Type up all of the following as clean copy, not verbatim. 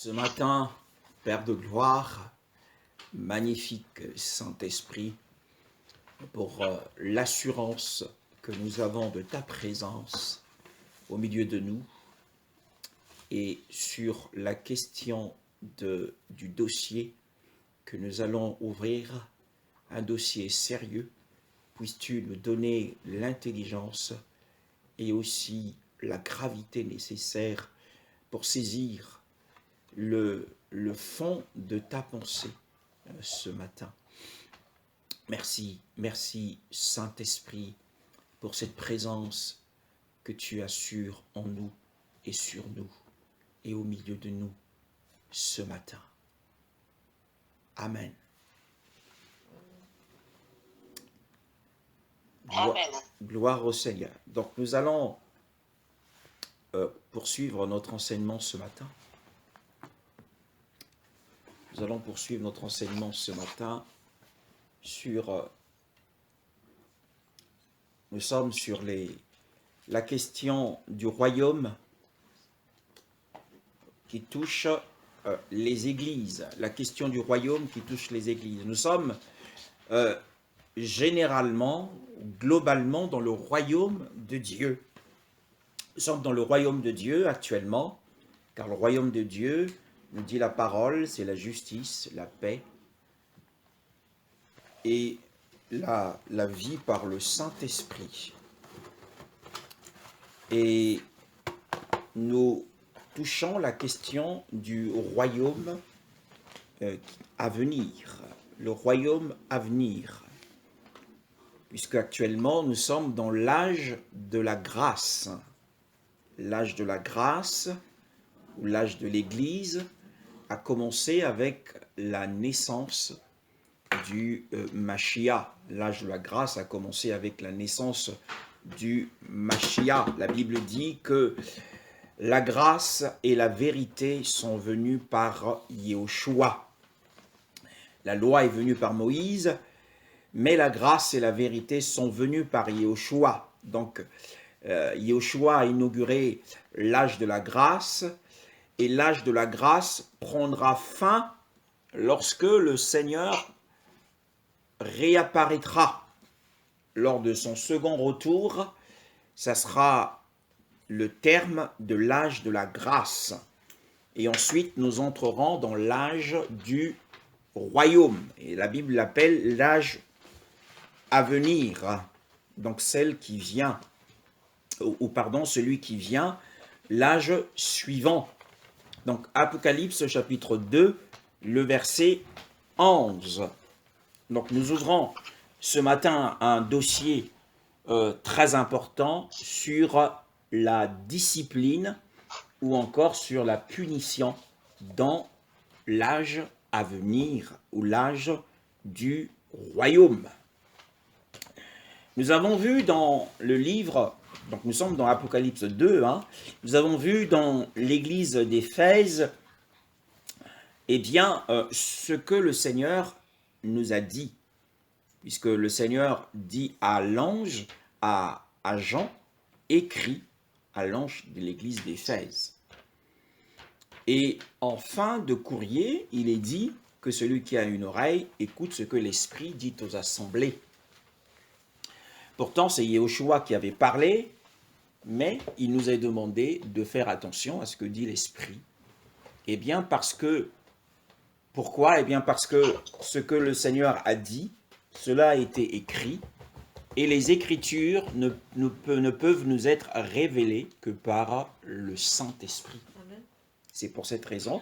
Ce matin, Père de gloire, magnifique Saint-Esprit, pour l'assurance que nous avons de ta présence au milieu de nous et sur la question du dossier que nous allons ouvrir, un dossier sérieux, puisses-tu nous donner l'intelligence et aussi la gravité nécessaire pour saisir le fond de ta pensée ce matin. Merci Saint-Esprit pour cette présence que tu assures en nous et sur nous et au milieu de nous ce matin. Amen. Gloire au Seigneur. Donc nous allons poursuivre notre enseignement ce matin. Nous allons poursuivre notre enseignement ce matin sur... nous sommes sur la question du royaume qui touche les églises. La question du royaume qui touche les églises. Nous sommes généralement, globalement, dans le royaume de Dieu. Nous sommes dans le royaume de Dieu actuellement, car le royaume de Dieu, nous dit la parole, c'est la justice, la paix et la vie par le Saint-Esprit. Et nous touchons la question du royaume à venir, le royaume à venir, puisque actuellement nous sommes dans l'âge de la grâce. L'âge de la grâce, ou l'âge de l'Église, a commencé avec la naissance du Mashiach. L'âge de la grâce a commencé avec la naissance du Mashiach. La Bible dit que la grâce et la vérité sont venues par Yehoshua. La loi est venue par Moïse, mais la grâce et la vérité sont venues par Yehoshua. Donc, Yehoshua a inauguré l'âge de la grâce, et l'âge de la grâce prendra fin lorsque le Seigneur réapparaîtra. Lors de son second retour, ça sera le terme de l'âge de la grâce. Et ensuite, nous entrerons dans l'âge du royaume. Et la Bible l'appelle l'âge à venir. Donc celle qui vient, celui qui vient, l'âge suivant. Donc Apocalypse chapitre 2, le verset 11. Donc nous ouvrons ce matin un dossier très important sur la discipline ou encore sur la punition dans l'âge à venir ou l'âge du royaume. Nous avons vu dans le livre, donc nous sommes dans Apocalypse 2, nous avons vu dans l'église d'Éphèse, ce que le Seigneur nous a dit, puisque le Seigneur dit à l'ange, à Jean, écrit à l'ange de l'église d'Éphèse. Et en fin de courrier, il est dit que celui qui a une oreille écoute ce que l'Esprit dit aux assemblées. Pourtant, c'est Yehoshua qui avait parlé, mais il nous est demandé de faire attention à ce que dit l'Esprit. Pourquoi ? Parce que ce que le Seigneur a dit, cela a été écrit, et les Écritures ne peuvent nous être révélées que par le Saint-Esprit. Amen. C'est pour cette raison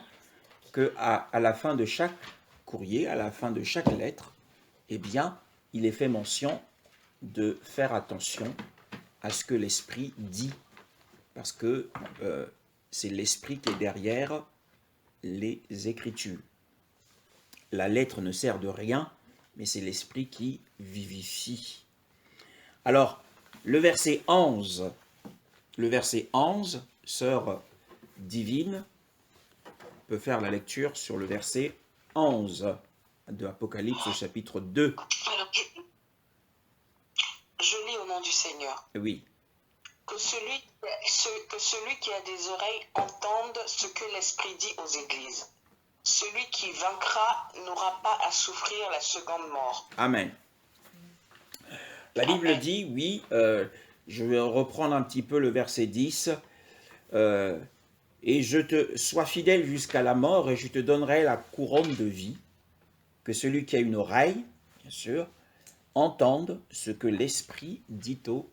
qu'à la fin de chaque courrier, à la fin de chaque lettre, il est fait mention de faire attention à ce que l'Esprit dit, parce que c'est l'Esprit qui est derrière les Écritures. La lettre ne sert de rien, mais c'est l'Esprit qui vivifie. Alors, le verset 11, sœur divine, peut faire la lecture sur le verset 11 de Apocalypse chapitre 2. Alors, je lis au nom du Seigneur. Oui. que celui qui a des oreilles entende ce que l'Esprit dit aux églises. Celui qui vaincra n'aura pas à souffrir la seconde mort. Amen. La Bible Amen. dit, oui, je vais reprendre un petit peu le verset 10, et sois fidèle jusqu'à la mort et je te donnerai la couronne de vie, que celui qui a une oreille, bien sûr, entende ce que l'Esprit dit aux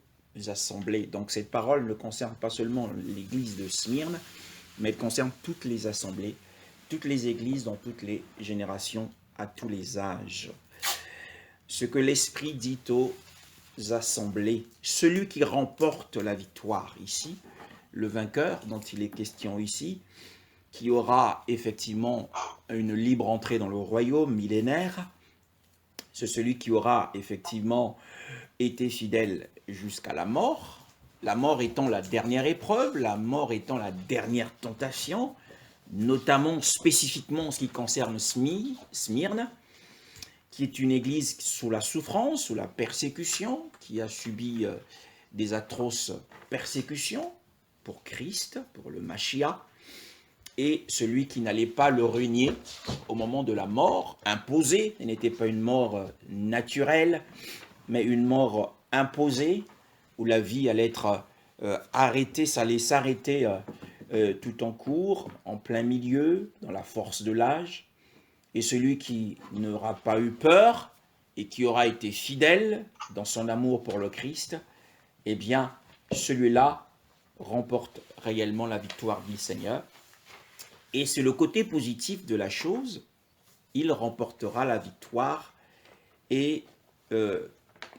assemblées. Donc cette parole ne concerne pas seulement l'église de Smyrne, mais elle concerne toutes les assemblées, toutes les églises dans toutes les générations, à tous les âges. Ce que l'Esprit dit aux assemblées, celui qui remporte la victoire ici, le vainqueur dont il est question ici, qui aura effectivement une libre entrée dans le royaume millénaire, c'est celui qui aura effectivement été fidèle jusqu'à la mort étant la dernière épreuve, la mort étant la dernière tentation, notamment spécifiquement en ce qui concerne Smyrne, qui est une église sous la souffrance, sous la persécution, qui a subi des atroces persécutions pour Christ, pour le Mashiach, et celui qui n'allait pas le renier au moment de la mort imposée. Ce n'était pas une mort naturelle, mais une mort imposée, où la vie allait être arrêtée, ça allait s'arrêter tout en cours, en plein milieu, dans la force de l'âge. Et celui qui n'aura pas eu peur et qui aura été fidèle dans son amour pour le Christ, eh bien, celui-là remporte réellement la victoire du Seigneur. Et c'est le côté positif de la chose, il remportera la victoire et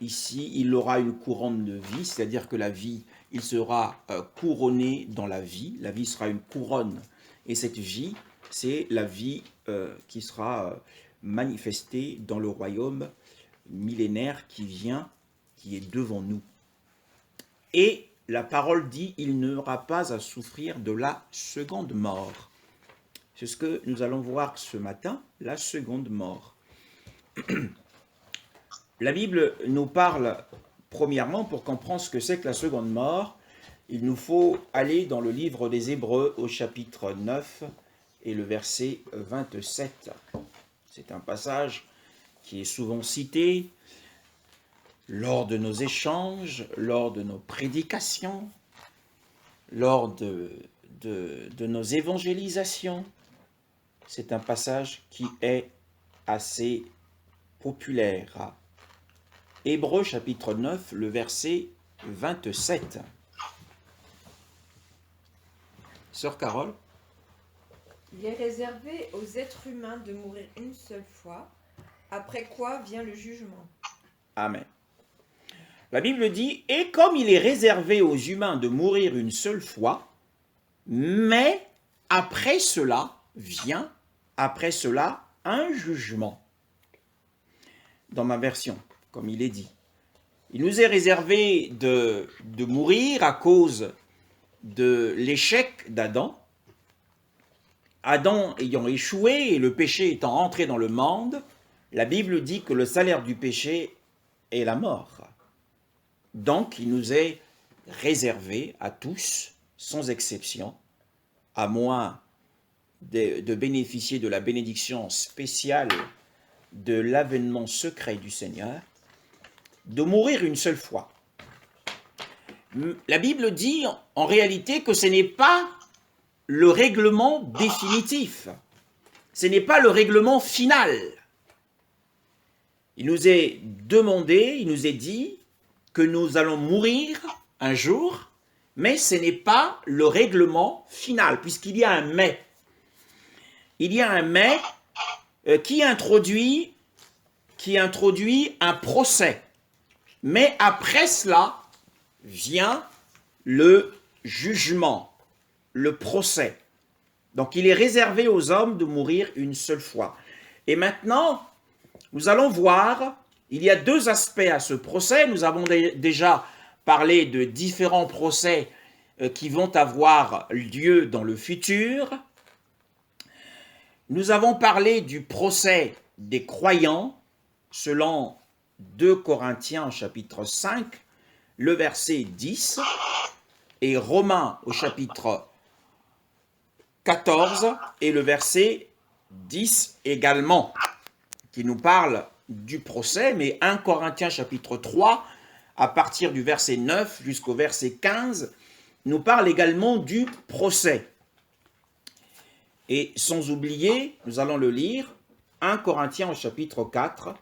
ici, il aura une couronne de vie, c'est-à-dire que la vie, il sera couronné dans la vie sera une couronne. Et cette vie, c'est la vie qui sera manifestée dans le royaume millénaire qui vient, qui est devant nous. Et la parole dit, il n'aura pas à souffrir de la seconde mort. C'est ce que nous allons voir ce matin, la seconde mort. La Bible nous parle, premièrement, pour comprendre ce que c'est que la seconde mort, il nous faut aller dans le livre des Hébreux au chapitre 9 et le verset 27. C'est un passage qui est souvent cité lors de nos échanges, lors de nos prédications, lors de nos évangélisations. C'est un passage qui est assez populaire. Hébreux chapitre 9, le verset 27. Sœur Carole. Il est réservé aux êtres humains de mourir une seule fois, après quoi vient le jugement. Amen. La Bible dit, et comme il est réservé aux humains de mourir une seule fois, mais après cela vient, un jugement. Dans ma version, comme il est dit. Il nous est réservé de mourir à cause de l'échec d'Adam. Adam ayant échoué et le péché étant entré dans le monde, la Bible dit que le salaire du péché est la mort. Donc, il nous est réservé à tous, sans exception, à moins de bénéficier de la bénédiction spéciale de l'avènement secret du Seigneur, de mourir une seule fois. La Bible dit en réalité que ce n'est pas le règlement définitif, ce n'est pas le règlement final. Il nous est demandé, il nous est dit que nous allons mourir un jour, mais ce n'est pas le règlement final, puisqu'il y a un mais. Il y a un mais qui introduit un procès. Mais après cela vient le jugement, le procès. Donc il est réservé aux hommes de mourir une seule fois. Et maintenant, nous allons voir, il y a deux aspects à ce procès. Nous avons déjà parlé de différents procès qui vont avoir lieu dans le futur. Nous avons parlé du procès des croyants, selon 2 Corinthiens chapitre 5, le verset 10, Et Romains au chapitre 14 et le verset 10 également, qui nous parle du procès, mais 1 Corinthiens chapitre 3, à partir du verset 9 jusqu'au verset 15, nous parle également du procès. Et sans oublier, nous allons le lire, 1 Corinthiens au chapitre 4,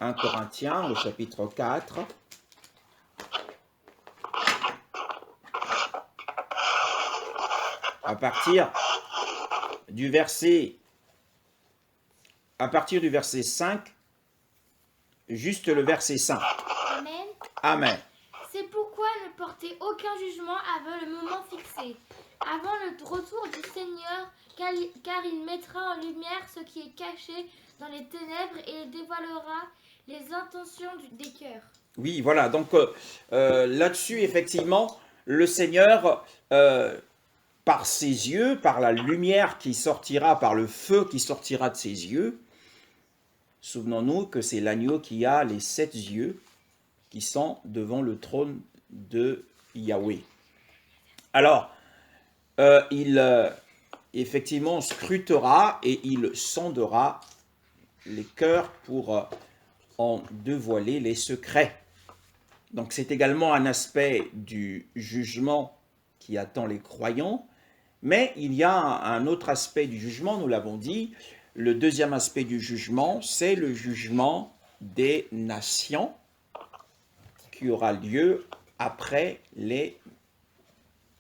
1 Corinthiens au chapitre 4, à partir du verset 5, juste le verset 5. Amen. Amen. C'est pourquoi ne portez aucun jugement avant le moment fixé, avant le retour du Seigneur, car il mettra en lumière ce qui est caché dans les ténèbres et il dévoilera les intentions des cœurs. Oui, voilà. Donc là-dessus, effectivement, le Seigneur, par ses yeux, par la lumière qui sortira, par le feu qui sortira de ses yeux, souvenons-nous que c'est l'agneau qui a les 7 yeux qui sont devant le trône de Yahweh. Alors, il effectivement scrutera et il sondera les cœurs pour en dévoiler les secrets. Donc c'est également un aspect du jugement qui attend les croyants, mais il y a un autre aspect du jugement, nous l'avons dit. Le deuxième aspect du jugement, c'est le jugement des nations qui aura lieu après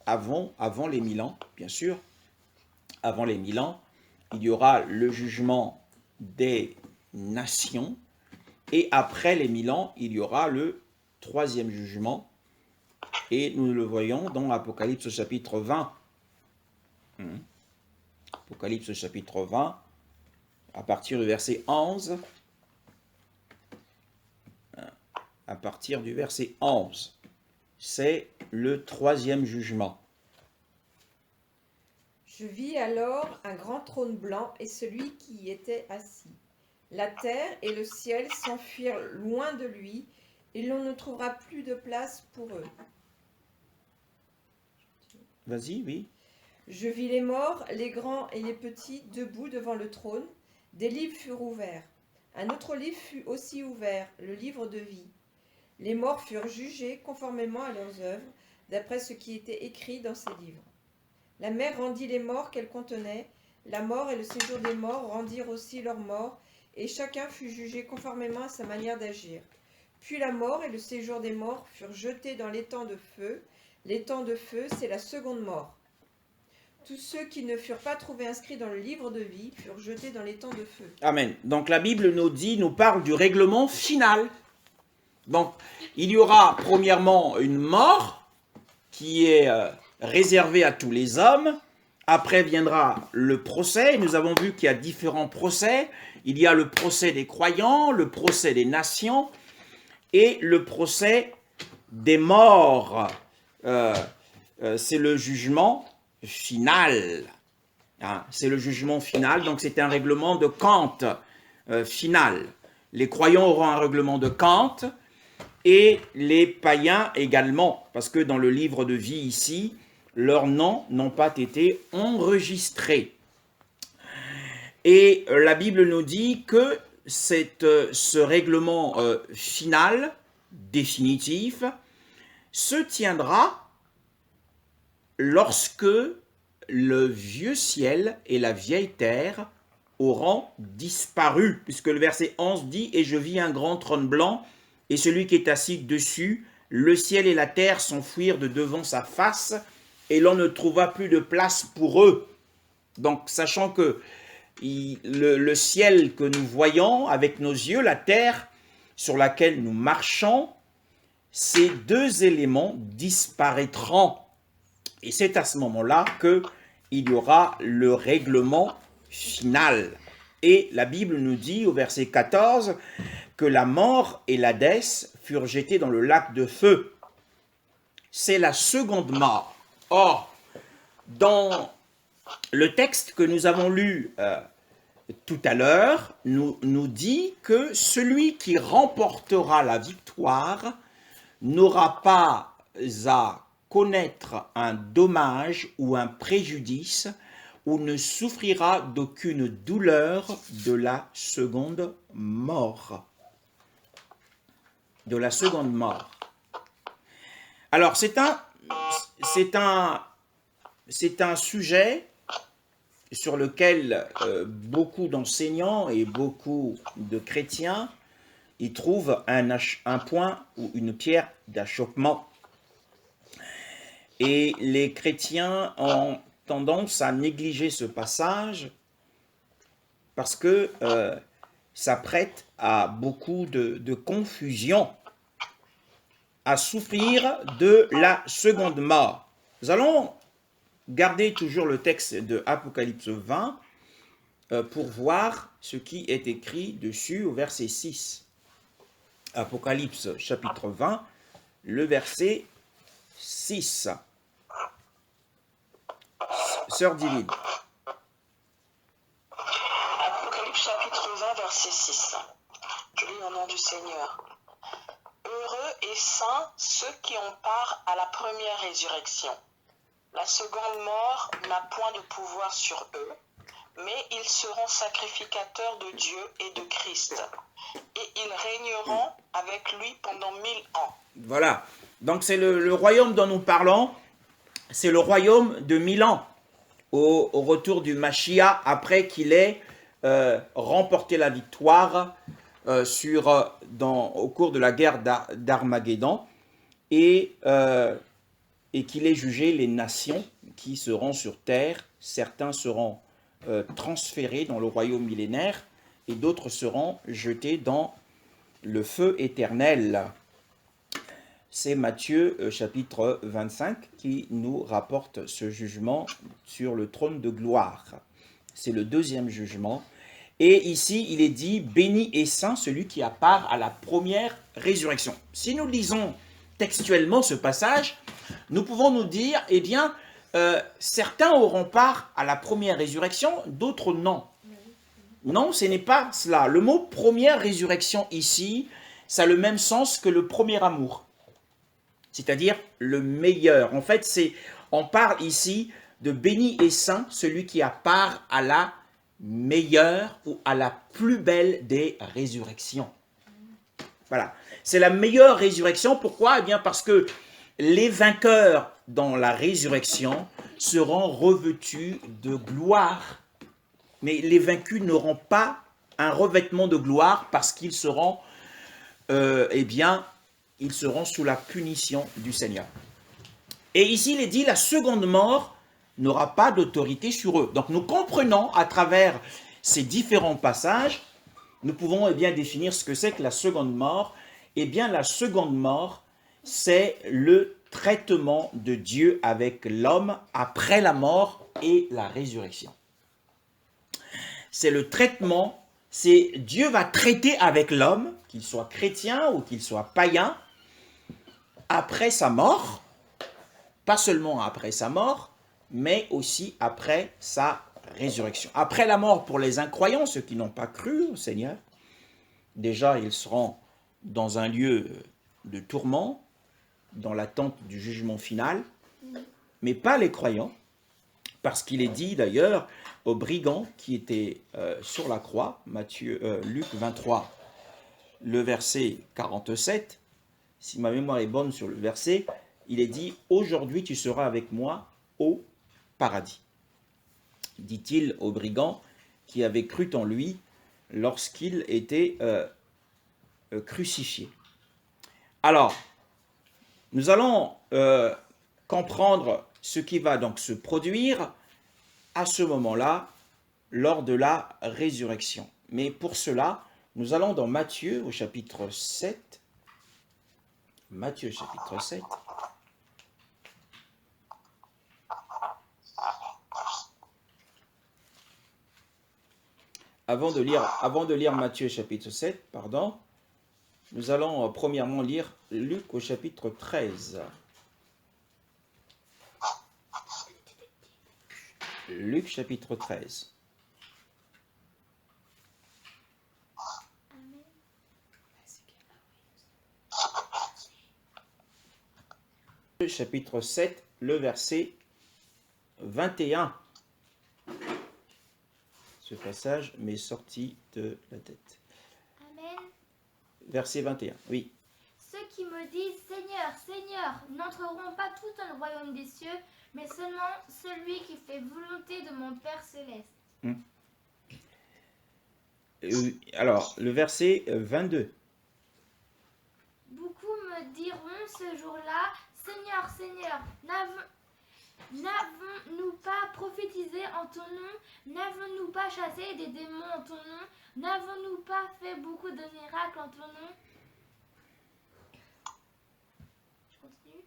avant les 1000 ans, bien sûr. Avant les 1000 ans, il y aura le jugement des nations. Et après les 1000 ans, il y aura le troisième jugement. Et nous le voyons dans Apocalypse chapitre 20. Apocalypse chapitre 20, à partir du verset 11. À partir du verset 11. C'est le troisième jugement. Je vis alors un grand trône blanc et celui qui y était assis. La terre et le ciel s'enfuirent loin de lui, et l'on ne trouvera plus de place pour eux. Vas-y, oui. Je vis les morts, les grands et les petits, debout devant le trône. Des livres furent ouverts. Un autre livre fut aussi ouvert, le livre de vie. Les morts furent jugés conformément à leurs œuvres, d'après ce qui était écrit dans ces livres. La mer rendit les morts qu'elle contenait. La mort et le séjour des morts rendirent aussi leurs morts, et chacun fut jugé conformément à sa manière d'agir. Puis la mort et le séjour des morts furent jetés dans l'étang de feu. L'étang de feu, c'est la seconde mort. Tous ceux qui ne furent pas trouvés inscrits dans le livre de vie furent jetés dans l'étang de feu. Amen. Donc la Bible nous parle du règlement final. Donc il y aura premièrement une mort qui est réservée à tous les hommes. Après viendra le procès. Nous avons vu qu'il y a différents procès. Il y a le procès des croyants, le procès des nations et le procès des morts. C'est le jugement final. Hein, c'est le jugement final. Donc c'est un règlement de compte final. Les croyants auront un règlement de compte et les païens également. Parce que dans le livre de vie ici, leurs noms n'ont pas été enregistrés. Et la Bible nous dit que ce règlement final, définitif, se tiendra lorsque le vieux ciel et la vieille terre auront disparu. Puisque le verset 11 dit « Et je vis un grand trône blanc, et celui qui est assis dessus, le ciel et la terre s'enfuirent de devant sa face, et l'on ne trouva plus de place pour eux. » Donc, sachant que le ciel que nous voyons avec nos yeux, la terre sur laquelle nous marchons, ces deux éléments disparaîtront. Et c'est à ce moment-là qu'il y aura le règlement final. Et la Bible nous dit au verset 14 que la mort et l'Hadès furent jetés dans le lac de feu. C'est la seconde mort. Or, dans le texte que nous avons lu tout à l'heure, nous dit que celui qui remportera la victoire n'aura pas à connaître un dommage ou un préjudice ou ne souffrira d'aucune douleur de la seconde mort. De la seconde mort. Alors, c'est un sujet sur lequel beaucoup d'enseignants et beaucoup de chrétiens y trouvent un point ou une pierre d'achoppement. Et les chrétiens ont tendance à négliger ce passage parce que ça prête à beaucoup de confusion, à souffrir de la seconde mort. Nous allons garder toujours le texte de Apocalypse 20 pour voir ce qui est écrit dessus au verset 6. Apocalypse chapitre 20, le verset 6. Sœur Divine. Apocalypse chapitre 20, verset 6. Je lis au nom du Seigneur. Heureux et saints ceux qui ont part à la première résurrection. La seconde mort n'a point de pouvoir sur eux, mais ils seront sacrificateurs de Dieu et de Christ, et ils régneront avec lui pendant 1000 ans. Voilà, donc c'est le royaume dont nous parlons, c'est le royaume de 1000 ans, au retour du Mashiach, après qu'il ait remporté la victoire au cours de la guerre d'Armageddon, et qu'il ait jugé les nations qui seront sur terre. Certains seront transférés dans le royaume millénaire et d'autres seront jetés dans le feu éternel. C'est Matthieu chapitre 25 qui nous rapporte ce jugement sur le trône de gloire. C'est le deuxième jugement. Et ici, il est dit « Béni et saint celui qui a part à la première résurrection ». Si nous lisons textuellement ce passage, nous pouvons nous dire, eh bien, certains auront part à la première résurrection, d'autres non. Non, ce n'est pas cela. Le mot « première résurrection » ici, ça a le même sens que le premier amour, c'est-à-dire le meilleur. En fait, on parle ici de « béni et saint celui qui a part à la meilleure ou à la plus belle des résurrections ». Voilà, c'est la meilleure résurrection. Pourquoi? Eh bien, parce que les vainqueurs dans la résurrection seront revêtus de gloire. Mais les vaincus n'auront pas un revêtement de gloire parce qu'ils seront, ils seront sous la punition du Seigneur. Et ici, il est dit, la seconde mort n'aura pas d'autorité sur eux. Donc, nous comprenons à travers ces différents passages, nous pouvons définir ce que c'est que la seconde mort. Eh bien, la seconde mort, c'est le traitement de Dieu avec l'homme après la mort et la résurrection. C'est le traitement, c'est Dieu va traiter avec l'homme, qu'il soit chrétien ou qu'il soit païen, après sa mort, pas seulement après sa mort, mais aussi après sa résurrection. Après la mort pour les incroyants, ceux qui n'ont pas cru au Seigneur, déjà ils seront dans un lieu de tourment, dans l'attente du jugement final, mais pas les croyants, parce qu'il est dit d'ailleurs aux brigands qui étaient sur la croix, Luc 23, le verset 47, si ma mémoire est bonne sur le verset, il est dit « Aujourd'hui tu seras avec moi au paradis », dit-il aux brigands qui avaient cru en lui lorsqu'il était crucifié. Alors, nous allons comprendre ce qui va donc se produire à ce moment-là, lors de la résurrection. Mais pour cela, nous allons dans Matthieu au chapitre 7. Matthieu chapitre 7. Avant de lire Matthieu chapitre 7, nous allons premièrement lire Luc au chapitre 13. Luc chapitre 13. Matthieu chapitre 7, le verset 21. Ce passage m'est sorti de la tête. Amen. Verset 21, oui. Ceux qui me disent Seigneur, Seigneur, n'entreront pas tous dans le royaume des cieux, mais seulement celui qui fait volonté de mon Père céleste. Alors, le verset 22. Beaucoup me diront ce jour-là, Seigneur, Seigneur, n'avons-nous pas prophétisé en ton nom? N'avons-nous pas chassé des démons en ton nom? N'avons-nous pas fait beaucoup de miracles en ton nom? Je continue.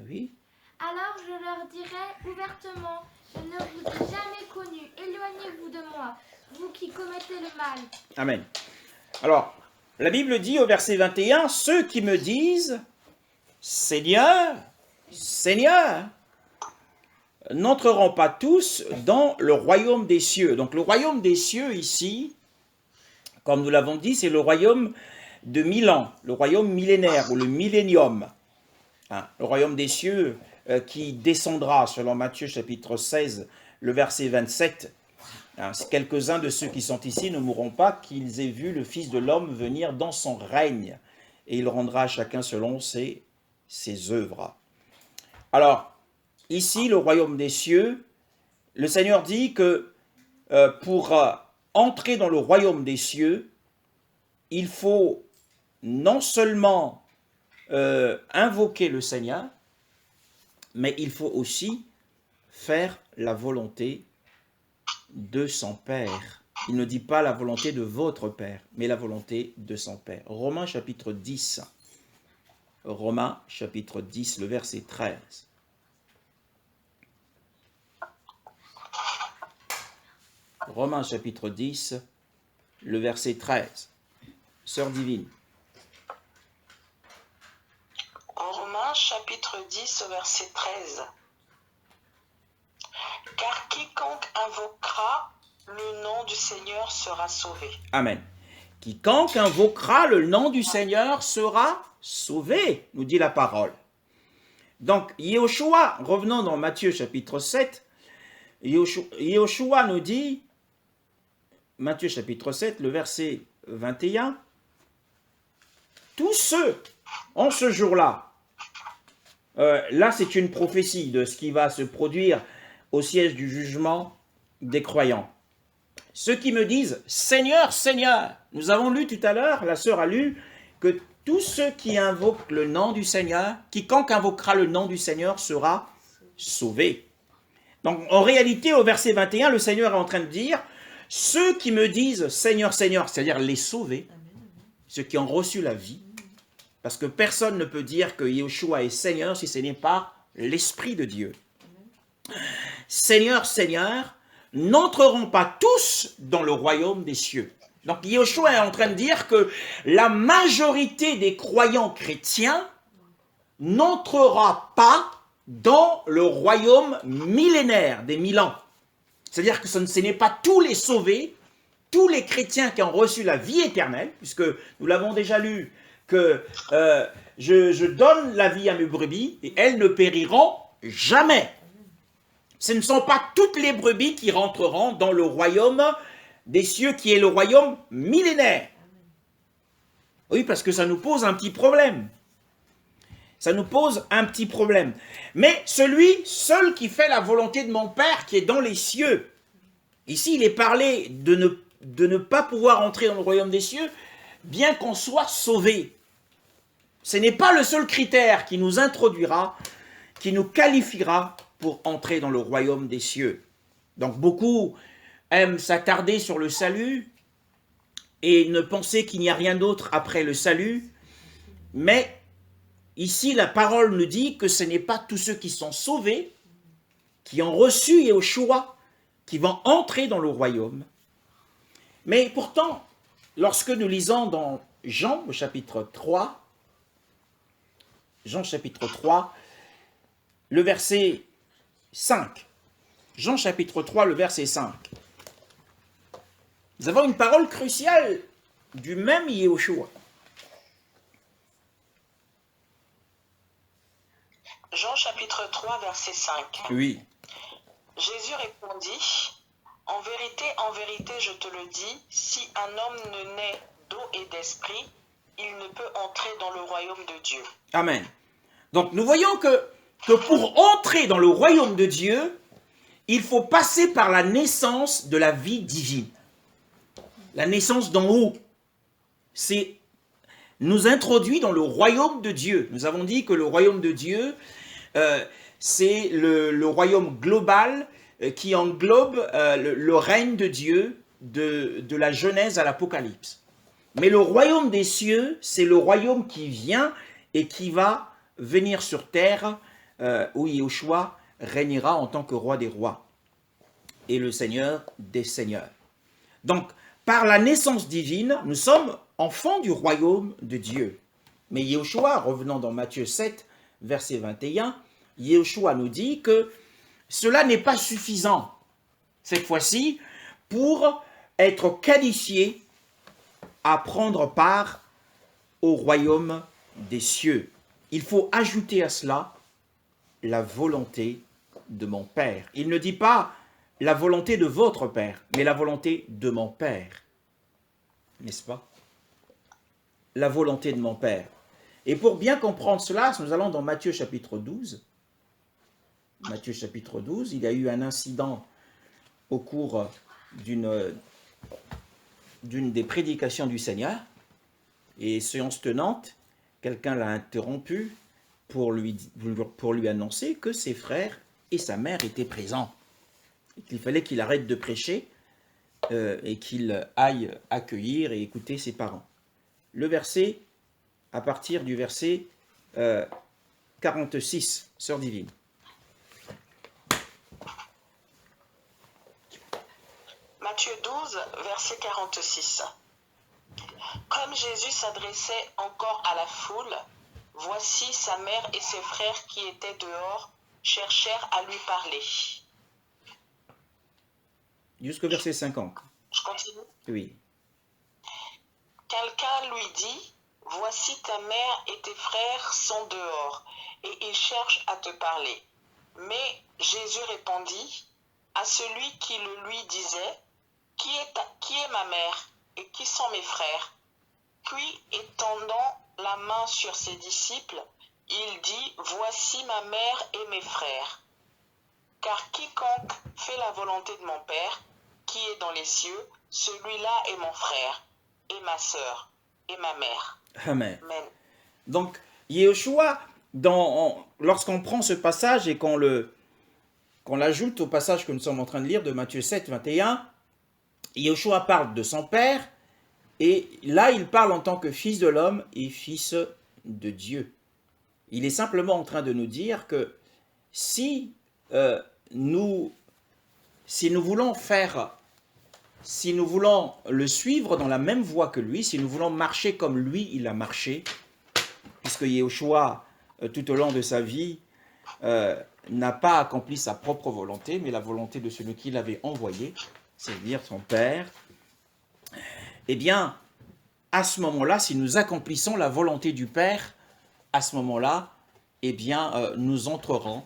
Oui. Alors je leur dirai ouvertement, je ne vous ai jamais connu, éloignez-vous de moi, vous qui commettez le mal. Amen. Alors, la Bible dit au verset 21, ceux qui me disent, Seigneur, Seigneur, n'entreront pas tous dans le royaume des cieux. Donc le royaume des cieux ici, comme nous l'avons dit, c'est le royaume de 1000 ans, le royaume millénaire ou le millénium. Le royaume des cieux qui descendra, selon Matthieu chapitre 16, le verset 27. Quelques-uns de ceux qui sont ici ne mourront pas qu'ils aient vu le Fils de l'homme venir dans son règne, et il rendra à chacun selon ses œuvres. Alors, ici, le royaume des cieux, le Seigneur dit que pour entrer dans le royaume des cieux, il faut non seulement invoquer le Seigneur, mais il faut aussi faire la volonté de son Père. Il ne dit pas la volonté de votre Père, mais la volonté de son Père. Romains chapitre 10. Romains chapitre 10, le verset 13. Romains chapitre 10, le verset 13. Sœur divine. Romains chapitre 10, verset 13. Car quiconque invoquera le nom du Seigneur sera sauvé. Amen. Quiconque invoquera le nom du Seigneur sera sauvé, nous dit la parole. Donc, Yehoshua, revenons dans Matthieu chapitre 7, Yehoshua nous dit, Matthieu chapitre 7, le verset 21, tous ceux, en ce jour-là, là c'est une prophétie de ce qui va se produire au siège du jugement des croyants. Ceux qui me disent « Seigneur, Seigneur », nous avons lu tout à l'heure, la sœur a lu, que tous ceux qui invoquent le nom du Seigneur, quiconque invoquera le nom du Seigneur sera sauvé. Donc en réalité, au verset 21, le Seigneur est en train de dire « Ceux qui me disent « Seigneur, Seigneur », c'est-à-dire les sauvés, ceux qui ont reçu la vie, parce que personne ne peut dire que Yeshua est Seigneur si ce n'est pas l'Esprit de Dieu. Seigneur, Seigneur, n'entreront pas tous dans le royaume des cieux. Donc Yeshua est en train de dire que la majorité des croyants chrétiens n'entrera pas dans le royaume millénaire des 1000 ans. C'est-à-dire que ce n'est pas tous les sauvés, tous les chrétiens qui ont reçu la vie éternelle, puisque nous l'avons déjà lu, que je donne la vie à mes brebis et elles ne périront jamais. Ce ne sont pas toutes les brebis qui rentreront dans le royaume des cieux qui est le royaume millénaire. Oui, parce que ça nous pose un petit problème. Ça nous pose un petit problème. Mais celui seul qui fait la volonté de mon Père qui est dans les cieux. Ici, il est parlé de ne pas pouvoir entrer dans le royaume des cieux, bien qu'on soit sauvé. Ce n'est pas le seul critère qui nous introduira, qui nous qualifiera pour entrer dans le royaume des cieux. Donc beaucoup aiment s'attarder sur le salut et ne penser qu'il n'y a rien d'autre après le salut. Mais ici, la parole nous dit que ce n'est pas tous ceux qui sont sauvés, qui ont reçu Yeshua, qui vont entrer dans le royaume. Mais pourtant, lorsque nous lisons dans Jean, au chapitre 3, Jean chapitre 3, le verset 5. Jean chapitre 3, le verset 5. Nous avons une parole cruciale du même Yeshua. Jean 3, verset 5. Oui. Jésus répondit, en vérité, je te le dis, si un homme ne naît d'eau et d'esprit, il ne peut entrer dans le royaume de Dieu. Amen. Donc nous voyons que pour entrer dans le royaume de Dieu, il faut passer par la naissance de la vie divine. La naissance d'en haut. C'est nous introduit dans le royaume de Dieu. Nous avons dit que le royaume de Dieu, c'est le royaume global qui englobe le règne de Dieu de la Genèse à l'Apocalypse. Mais le royaume des cieux, c'est le royaume qui vient et qui va venir sur terre où Yahushua régnera en tant que roi des rois et le Seigneur des seigneurs. Donc, par la naissance divine, nous sommes enfants du royaume de Dieu. Mais Yahushua, revenant dans Matthieu 7, verset 21, Yahushua nous dit que cela n'est pas suffisant, cette fois-ci, pour être qualifié à prendre part au royaume des cieux. Il faut ajouter à cela la volonté de mon Père. Il ne dit pas la volonté de votre Père, mais la volonté de mon Père. N'est-ce pas? La volonté de mon Père. Et pour bien comprendre cela, nous allons dans Matthieu chapitre 12. Matthieu chapitre 12, il y a eu un incident au cours d'une des prédications du Seigneur, et séance tenante, quelqu'un l'a interrompu pour lui annoncer que ses frères et sa mère étaient présents, et qu'il fallait qu'il arrête de prêcher et qu'il aille accueillir et écouter ses parents. Le verset, à partir du verset 46, Sœur Divine. Matthieu 12, verset 46. Comme Jésus s'adressait encore à la foule, voici sa mère et ses frères qui étaient dehors cherchèrent à lui parler. Jusqu'au verset 50. Je continue. Oui. Quelqu'un lui dit, voici ta mère et tes frères sont dehors et ils cherchent à te parler. Mais Jésus répondit à celui qui le lui disait, qui est ma mère et qui sont mes frères? Puis, étendant la main sur ses disciples, il dit, voici ma mère et mes frères. Car quiconque fait la volonté de mon Père, qui est dans les cieux, celui-là est mon frère, et ma sœur, et ma mère. Amen. Amen. Donc, Yahushua, lorsqu'on prend ce passage et qu'on l'ajoute au passage que nous sommes en train de lire de Matthieu 7, 21, Yahushua parle de son Père, et là, il parle en tant que fils de l'homme et fils de Dieu. Il est simplement en train de nous dire que si nous voulons le suivre dans la même voie que lui, si nous voulons marcher comme lui, il a marché, puisque Yahushua, tout au long de sa vie, n'a pas accompli sa propre volonté, mais la volonté de celui qui l'avait envoyé, c'est-à-dire son Père, eh bien, à ce moment-là, si nous accomplissons la volonté du Père, à ce moment-là, eh bien, nous entrerons,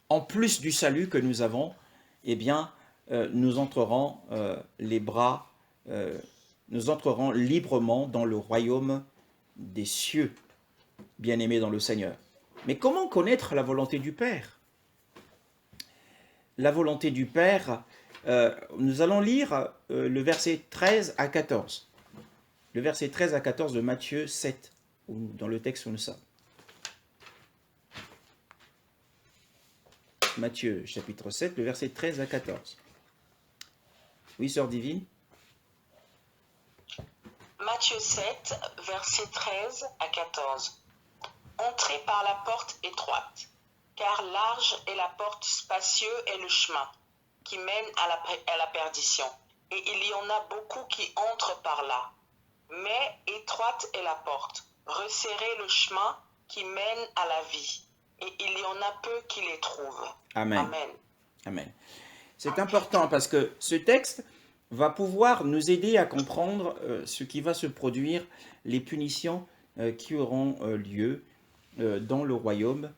en plus du salut que nous avons, eh bien, nous entrerons nous entrerons librement dans le royaume des cieux, bien-aimés dans le Seigneur. Mais comment connaître la volonté du Père? La volonté du Père, nous allons lire le verset 13 à 14. Le verset 13 à 14 de Matthieu 7, dans le texte où nous sommes. Matthieu, chapitre 7, le verset 13 à 14. Oui, Sœur Divine? Matthieu 7, versets 13 à 14. Entrez par la porte étroite, car large est la porte, spacieux est le chemin qui mène à la perdition, et il y en a beaucoup qui entrent par là. Mais étroite est la porte, resserrez le chemin qui mène à la vie, et il y en a peu qui les trouvent. Amen. Amen. Amen. C'est important parce que ce texte va pouvoir nous aider à comprendre ce qui va se produire, les punitions qui auront lieu dans le royaume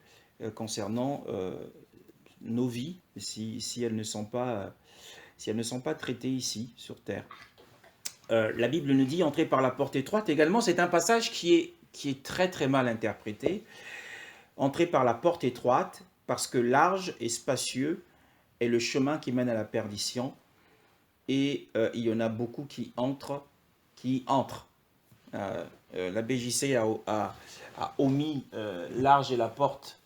concernant nos vies, si elles ne sont pas, traitées ici, sur terre. La Bible nous dit « entrer par la porte étroite ». Également, c'est un passage qui est très très mal interprété. Entrer par la porte étroite, parce que large et spacieux est le chemin qui mène à la perdition. Et il y en a beaucoup qui entrent. La BJC a omis large et la porte.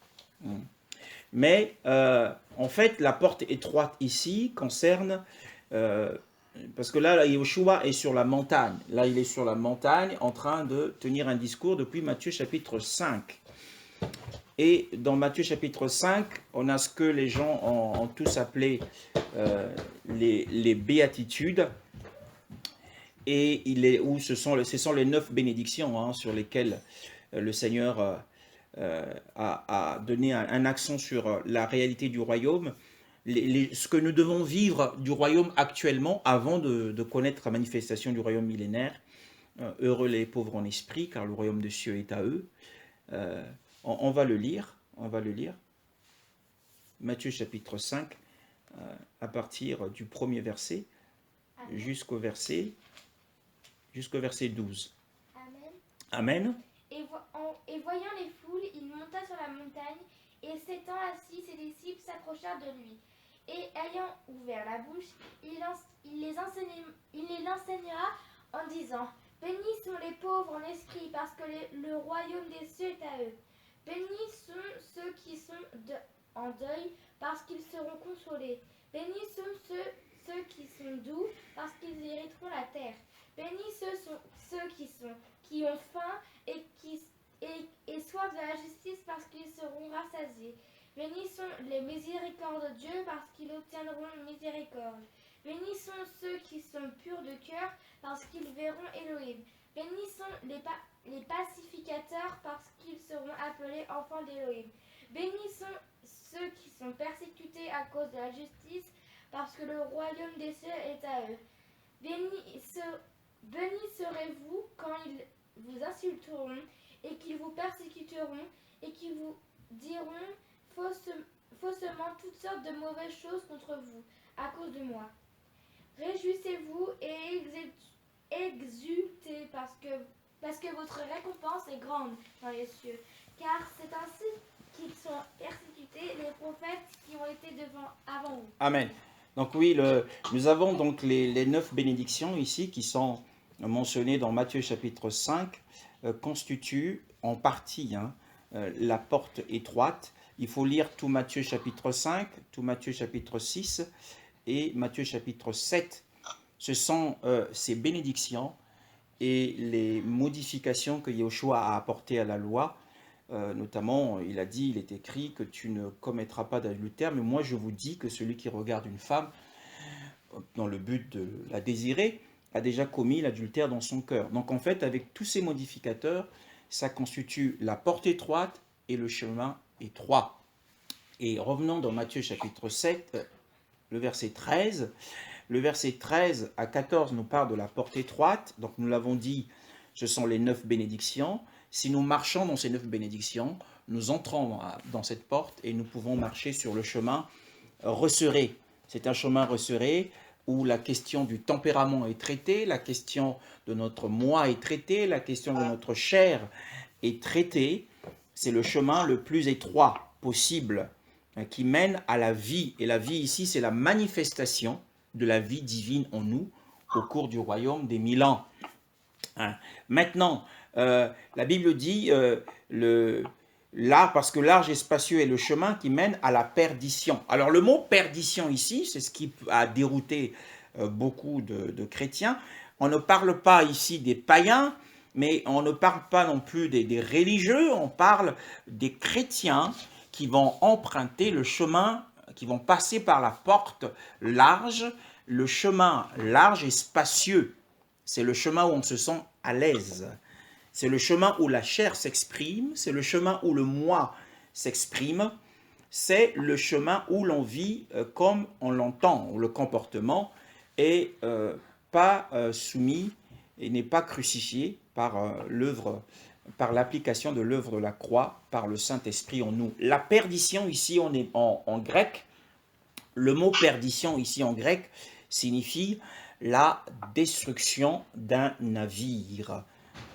Mais en fait, la porte étroite ici concerne... parce que là, Yoshua est sur la montagne. Là, il est sur la montagne en train de tenir un discours depuis Matthieu chapitre 5. Et dans Matthieu chapitre 5, on a ce que les gens ont tous appelé les béatitudes. Et ce sont les 9 bénédictions sur lesquelles le Seigneur a donné un accent sur la réalité du royaume. Ce que nous devons vivre du royaume actuellement avant de connaître la manifestation du royaume millénaire. Heureux les pauvres en esprit, car le royaume des cieux est à eux. On va le lire. Matthieu chapitre 5, à partir du premier verset jusqu'au verset 12. Amen. Amen. Et voyant les foules, il monta sur la montagne, et s'étant assis, ses disciples s'approchèrent de lui. Et ayant ouvert la bouche, il les enseigna en disant « Bénis sont les pauvres en esprit, parce que le royaume des cieux est à eux. Bénis sont ceux qui sont en deuil, parce qu'ils seront consolés. Bénis sont ceux qui sont doux, parce qu'ils hériteront la terre. Bénis sont ceux qui ont faim et soif de la justice, parce qu'ils seront rassasiés. Bénis sont les miséricordes de Dieu, parce qu'ils obtiendront miséricorde. Bénis sont ceux qui sont purs de cœur, parce qu'ils verront Elohim. Bénis sont les pacificateurs, parce qu'ils seront appelés enfants d'Elohim. Bénis sont ceux qui sont persécutés à cause de la justice, parce que le royaume des cieux est à eux. Bénis serez-vous quand ils vous insulteront, et qu'ils vous persécuteront, et qu'ils vous diront faussement toutes sortes de mauvaises choses contre vous, à cause de moi. Réjouissez-vous et exultez, parce que votre récompense est grande dans les cieux. Car c'est ainsi qu'ils sont persécutés les prophètes qui ont été avant vous. Amen. Donc oui, nous avons donc les 9 bénédictions ici qui sont mentionnées dans Matthieu chapitre 5, constituent en partie la porte étroite. Il faut lire tout Matthieu chapitre 5, tout Matthieu chapitre 6 et Matthieu chapitre 7. Ce sont ces bénédictions et les modifications que Yoshua a apportées à la loi. Notamment, il est écrit que tu ne commettras pas d'adultère, mais moi je vous dis que celui qui regarde une femme dans le but de la désirer a déjà commis l'adultère dans son cœur. Donc en fait, avec tous ces modificateurs, ça constitue la porte étroite et le chemin étroit. Et revenons dans Matthieu chapitre 7, le verset 13. Le verset 13 à 14 nous parle de la porte étroite. Donc nous l'avons dit, ce sont les 9 bénédictions. Si nous marchons dans ces 9 bénédictions, nous entrons dans cette porte et nous pouvons marcher sur le chemin resserré. C'est un chemin resserré où la question du tempérament est traitée, la question de notre moi est traitée, la question de notre chair est traitée. C'est le chemin le plus étroit possible qui mène à la vie. Et la vie ici, c'est la manifestation de la vie divine en nous au cours du royaume des 1000 ans. Maintenant, la Bible dit parce que large et spacieux est le chemin qui mène à la perdition. Alors le mot perdition ici, c'est ce qui a dérouté beaucoup de chrétiens. On ne parle pas ici des païens, mais on ne parle pas non plus des religieux, on parle des chrétiens qui vont emprunter le chemin, qui vont passer par la porte large, le chemin large et spacieux. C'est le chemin où on se sent à l'aise. C'est le chemin où la chair s'exprime, c'est le chemin où le moi s'exprime, c'est le chemin où l'on vit comme on l'entend, où le comportement est pas soumis et n'est pas crucifié par l'œuvre par l'application de l'œuvre de la croix, par le Saint-Esprit en nous. La perdition ici, on est en grec, le mot perdition ici en grec signifie la destruction d'un navire.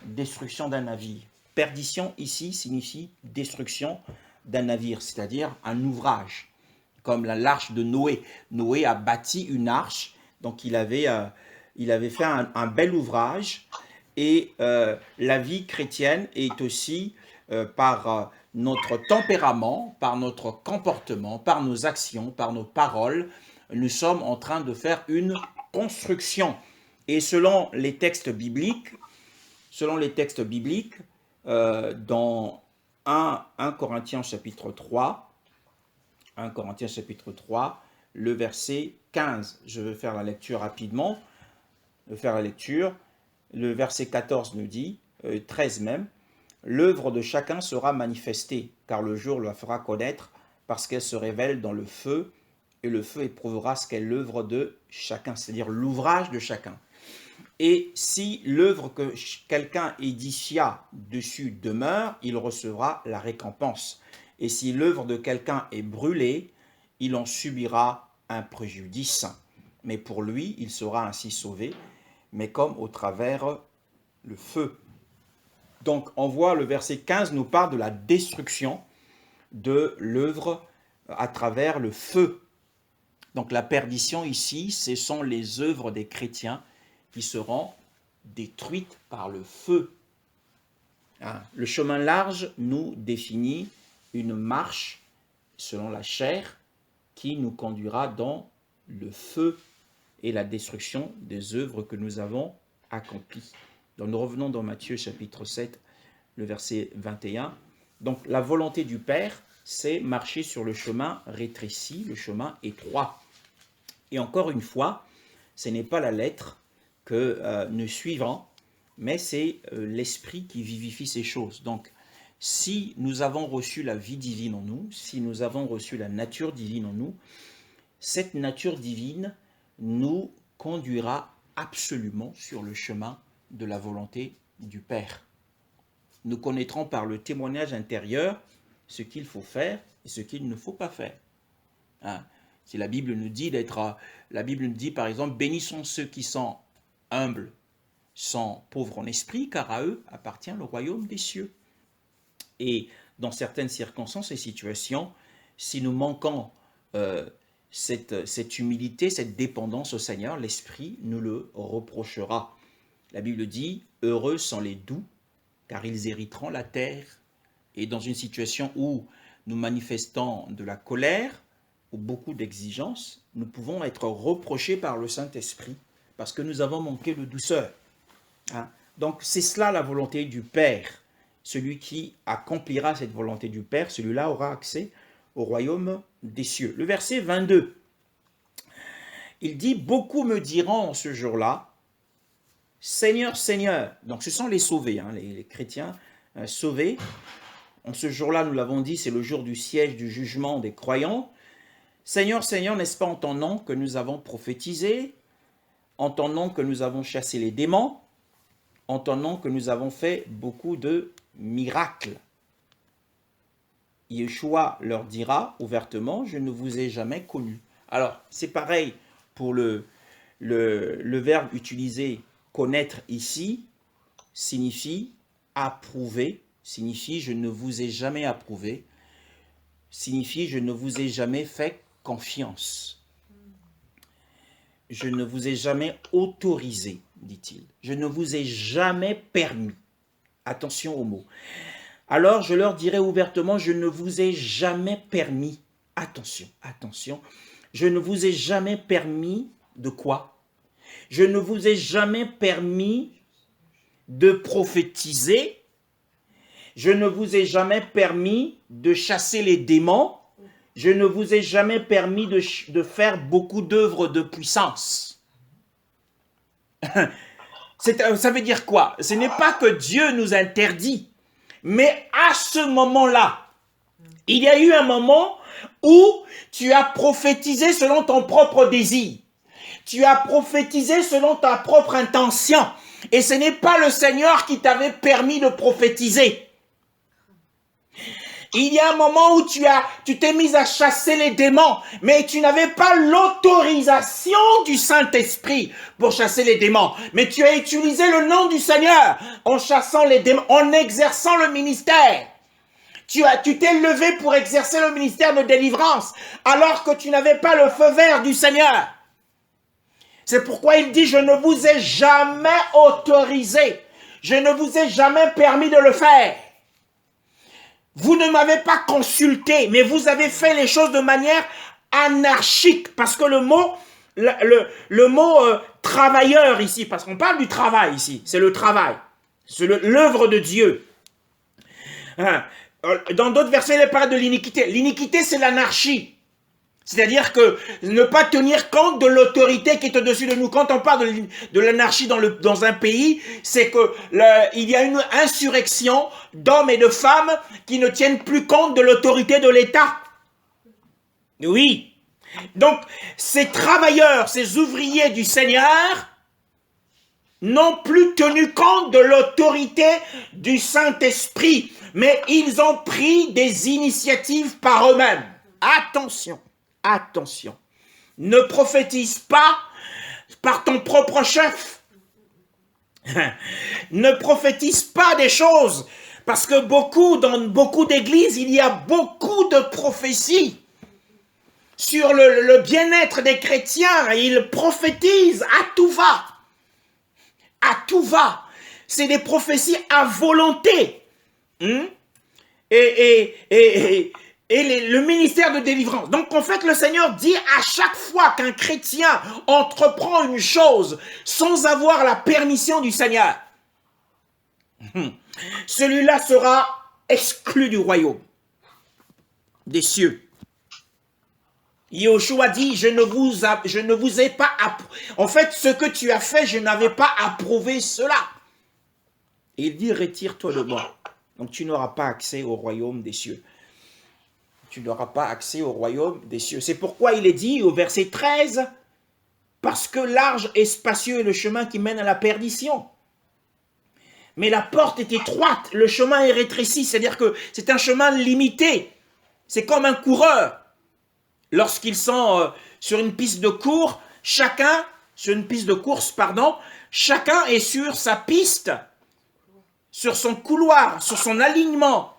Destruction d'un navire. Perdition ici signifie destruction d'un navire, c'est-à-dire un ouvrage, comme l'arche de Noé. Noé a bâti une arche, donc il avait fait un bel ouvrage, et la vie chrétienne est aussi par notre tempérament, par notre comportement, par nos actions, par nos paroles, nous sommes en train de faire une construction. Et selon les textes bibliques, dans 1 Corinthiens chapitre 3, le verset 15, je vais faire la lecture rapidement, le verset 14 nous dit, 13 même, « L'œuvre de chacun sera manifestée, car le jour la fera connaître, parce qu'elle se révèle dans le feu, et le feu éprouvera ce qu'est l'œuvre de chacun, c'est-à-dire l'ouvrage de chacun. Et si l'œuvre que quelqu'un édifia dessus demeure, il recevra la récompense. Et si l'œuvre de quelqu'un est brûlée, il en subira un préjudice. Mais pour lui, il sera ainsi sauvé, mais comme au travers le feu. » Donc on voit le verset 15 nous parle de la destruction de l'œuvre à travers le feu. Donc la perdition ici, ce sont les œuvres des chrétiens qui seront détruites par le feu. Le chemin large nous définit une marche selon la chair qui nous conduira dans le feu et la destruction des œuvres que nous avons accomplies. Donc nous revenons dans Matthieu chapitre 7, le verset 21. Donc la volonté du Père, c'est marcher sur le chemin rétréci, le chemin étroit. Et encore une fois, ce n'est pas la lettre que nous suivons, mais c'est l'esprit qui vivifie ces choses. Donc, si nous avons reçu la vie divine en nous, si nous avons reçu la nature divine en nous, cette nature divine nous conduira absolument sur le chemin de la volonté du Père. Nous connaîtrons par le témoignage intérieur ce qu'il faut faire et ce qu'il ne faut pas faire. Si la Bible nous dit par exemple, bénissons ceux qui sont humbles, sont pauvres en esprit, car à eux appartient le royaume des cieux. Et dans certaines circonstances et situations, si nous manquons cette humilité, cette dépendance au Seigneur, l'Esprit nous le reprochera. La Bible dit, heureux sont les doux, car ils hériteront la terre. Et dans une situation où nous manifestons de la colère, ou beaucoup d'exigences, nous pouvons être reprochés par le Saint-Esprit parce que nous avons manqué de douceur. Donc c'est cela la volonté du Père. Celui qui accomplira cette volonté du Père, celui-là aura accès au royaume des cieux. Le verset 22, il dit « Beaucoup me diront en ce jour-là, Seigneur, Seigneur ». Donc ce sont les sauvés, les chrétiens sauvés. En ce jour-là, nous l'avons dit, c'est le jour du siège du jugement des croyants. Seigneur, Seigneur, n'est-ce pas en ton nom que nous avons prophétisé, en ton nom que nous avons chassé les démons, en ton nom que nous avons fait beaucoup de miracles. Yeshua leur dira ouvertement, je ne vous ai jamais connu. Alors, c'est pareil pour le verbe utilisé connaître ici, signifie approuver, signifie je ne vous ai jamais approuvé, signifie je ne vous ai jamais fait confiance. Je ne vous ai jamais autorisé, dit-il. Je ne vous ai jamais permis. Attention au mot. Alors je leur dirai ouvertement, je ne vous ai jamais permis. Attention, attention. Je ne vous ai jamais permis de quoi? Je ne vous ai jamais permis de prophétiser. Je ne vous ai jamais permis de chasser les démons. Je ne vous ai jamais permis de faire beaucoup d'œuvres de puissance. Ça veut dire quoi? Ce n'est pas que Dieu nous interdit, mais à ce moment-là, il y a eu un moment où tu as prophétisé selon ton propre désir. Tu as prophétisé selon ta propre intention. Et ce n'est pas le Seigneur qui t'avait permis de prophétiser. Il y a un moment où tu t'es mis à chasser les démons, mais tu n'avais pas l'autorisation du Saint-Esprit pour chasser les démons. Mais tu as utilisé le nom du Seigneur en chassant les démons, en exerçant le ministère. Tu t'es levé pour exercer le ministère de délivrance, alors que tu n'avais pas le feu vert du Seigneur. C'est pourquoi il dit, je ne vous ai jamais autorisé, je ne vous ai jamais permis de le faire. Vous ne m'avez pas consulté, mais vous avez fait les choses de manière anarchique. Parce que le mot travailleur ici, parce qu'on parle du travail ici, c'est le travail. C'est l'œuvre de Dieu. Dans d'autres versets, il parle de l'iniquité. L'iniquité, c'est l'anarchie. C'est-à-dire que ne pas tenir compte de l'autorité qui est au-dessus de nous. Quand on parle de l'anarchie dans un pays, c'est que il y a une insurrection d'hommes et de femmes qui ne tiennent plus compte de l'autorité de l'État. Oui. Donc, ces travailleurs, ces ouvriers du Seigneur n'ont plus tenu compte de l'autorité du Saint-Esprit, mais ils ont pris des initiatives par eux-mêmes. Attention. Attention, ne prophétise pas par ton propre chef. Ne prophétise pas des choses, parce que dans beaucoup d'églises, il y a beaucoup de prophéties sur le bien-être des chrétiens. Ils prophétisent à tout va. À tout va. C'est des prophéties à volonté. Et le ministère de délivrance. Donc, en fait, le Seigneur dit à chaque fois qu'un chrétien entreprend une chose sans avoir la permission du Seigneur, celui-là sera exclu du royaume des cieux. Yahushua dit, je ne vous ai pas approuvé. En fait, ce que tu as fait, je n'avais pas approuvé cela. Et il dit, retire-toi de moi. Donc, tu n'auras pas accès au royaume des cieux. Tu n'auras pas accès au royaume des cieux. C'est pourquoi il est dit au verset 13, parce que large et spacieux est le chemin qui mène à la perdition. Mais la porte est étroite, le chemin est rétréci, c'est-à-dire que c'est un chemin limité. C'est comme un coureur. Lorsqu'ils sont sur une piste de course, chacun est sur sa piste, sur son couloir, sur son alignement.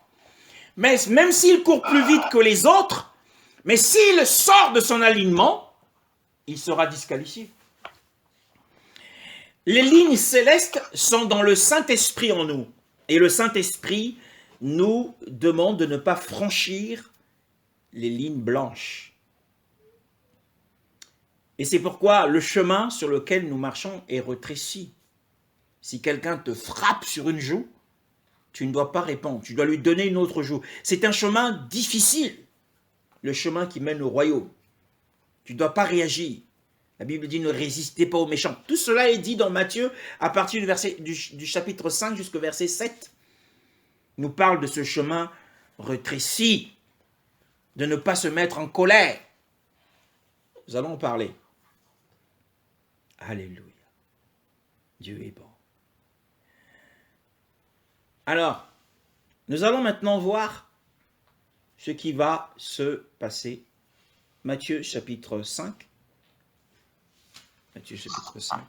Mais même s'il court plus vite que les autres, mais s'il sort de son alignement, il sera disqualifié. Les lignes célestes sont dans le Saint-Esprit en nous. Et le Saint-Esprit nous demande de ne pas franchir les lignes blanches. Et c'est pourquoi le chemin sur lequel nous marchons est rétréci. Si quelqu'un te frappe sur une joue, tu ne dois pas répondre, tu dois lui donner une autre joue. C'est un chemin difficile, le chemin qui mène au royaume. Tu ne dois pas réagir. La Bible dit ne résistez pas aux méchants. Tout cela est dit dans Matthieu à partir du chapitre 5 jusqu'au verset 7. Il nous parle de ce chemin rétréci, de ne pas se mettre en colère. Nous allons en parler. Alléluia. Dieu est bon. Alors, nous allons maintenant voir ce qui va se passer. Matthieu chapitre 5. Matthieu chapitre 5.